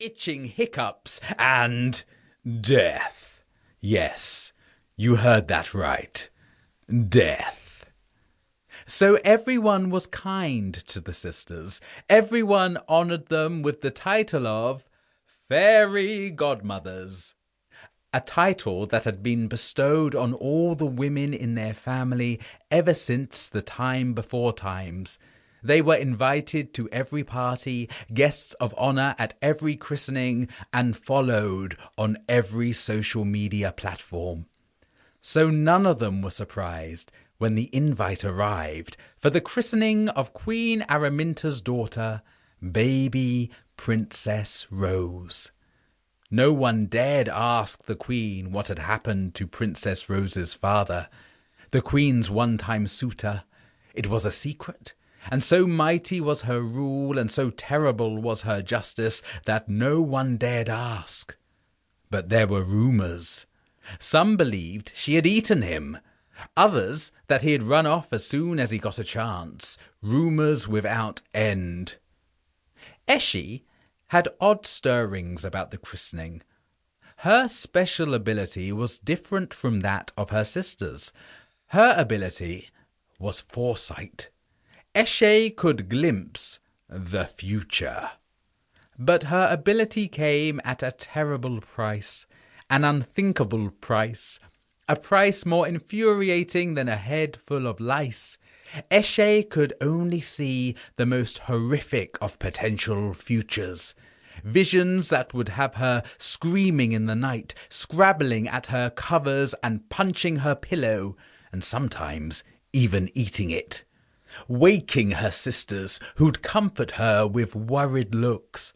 itching hiccups, and death. Yes, you heard that right. Death. So everyone was kind to the sisters. Everyone honoured them with the title of Fairy Godmothers. A title that had been bestowed on all the women in their family ever since the time before times. They were invited to every party, guests of honour at every christening, and followed on every social media platform. So none of them were surprised when the invite arrived for the christening of Queen Araminta's daughter, baby Princess Rose. No one dared ask the Queen what had happened to Princess Rose's father, the Queen's one-time suitor. It was a secret, and so mighty was her rule and so terrible was her justice that no one dared ask. But there were rumours. Some believed she had eaten him, others that he had run off as soon as he got a chance. Rumours without end. Eshe had odd stirrings about the christening. Her special ability was different from that of her sisters. Her ability was foresight. Eshe could glimpse the future. But her ability came at a terrible price, an unthinkable price, a price more infuriating than a head full of lice. Eshe could only see the most horrific of potential futures. Visions that would have her screaming in the night, scrabbling at her covers and punching her pillow, and sometimes even eating it. Waking her sisters, who'd comfort her with worried looks.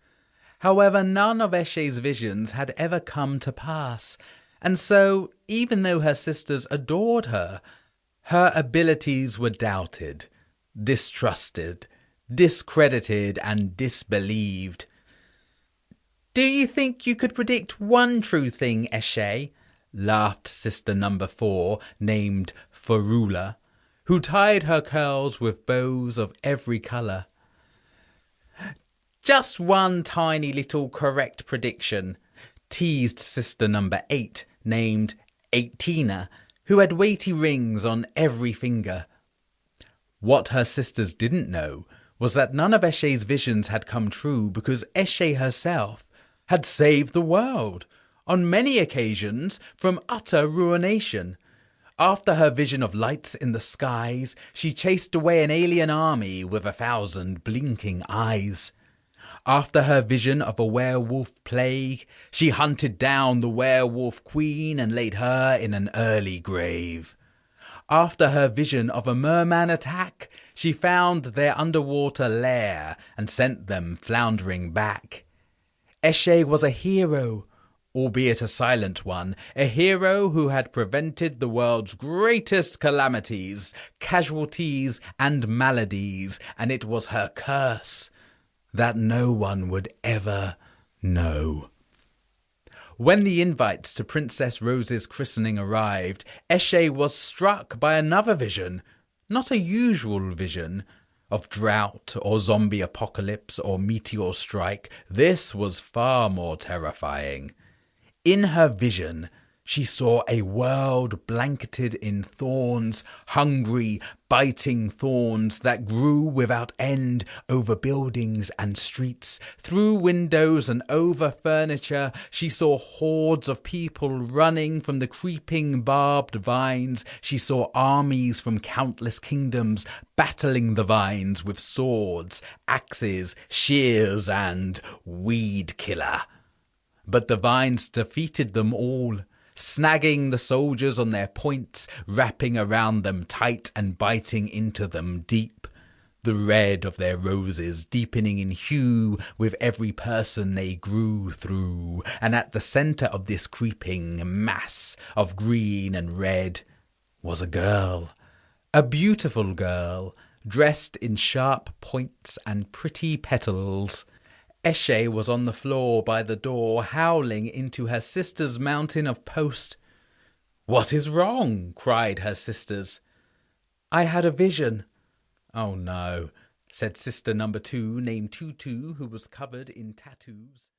However, none of Eshe's visions had ever come to pass, and so, even though her sisters adored her, her abilities were doubted, distrusted, discredited, and disbelieved. "Do you think you could predict one true thing, Eshe?" laughed sister number 4, named Ferula, who tied her curls with bows of every colour. "Just one tiny little correct prediction," teased sister number 8, named 18, who had weighty rings on every finger. What her sisters didn't know was that none of Eshe's visions had come true because Eshe herself had saved the world, on many occasions, from utter ruination. After her vision of lights in the skies, she chased away an alien army with 1,000 blinking eyes. After her vision of a werewolf plague, she hunted down the werewolf queen and laid her in an early grave. After her vision of a merman attack, she found their underwater lair and sent them floundering back. Eshe was a hero, albeit a silent one, a hero who had prevented the world's greatest calamities, casualties, and maladies, and it was her curse that no one would ever know. When the invites to Princess Rose's christening arrived, Eshe was struck by another vision, not a usual vision, of drought or zombie apocalypse or meteor strike. This was far more terrifying. In her vision, she saw a world blanketed in thorns, hungry, biting thorns that grew without end over buildings and streets. Through windows and over furniture, she saw hordes of people running from the creeping barbed vines. She saw armies from countless kingdoms battling the vines with swords, axes, shears, and weed killer. But the vines defeated them all, snagging the soldiers on their points, wrapping around them tight and biting into them deep, the red of their roses deepening in hue with every person they grew through. And at the centre of this creeping mass of green and red was a girl, a beautiful girl, dressed in sharp points and pretty petals. Eshe was on the floor by the door, howling into her sister's mountain of post. "What is wrong?" cried her sisters. "I had a vision." "Oh no," said sister number 2, named Tutu, who was covered in tattoos.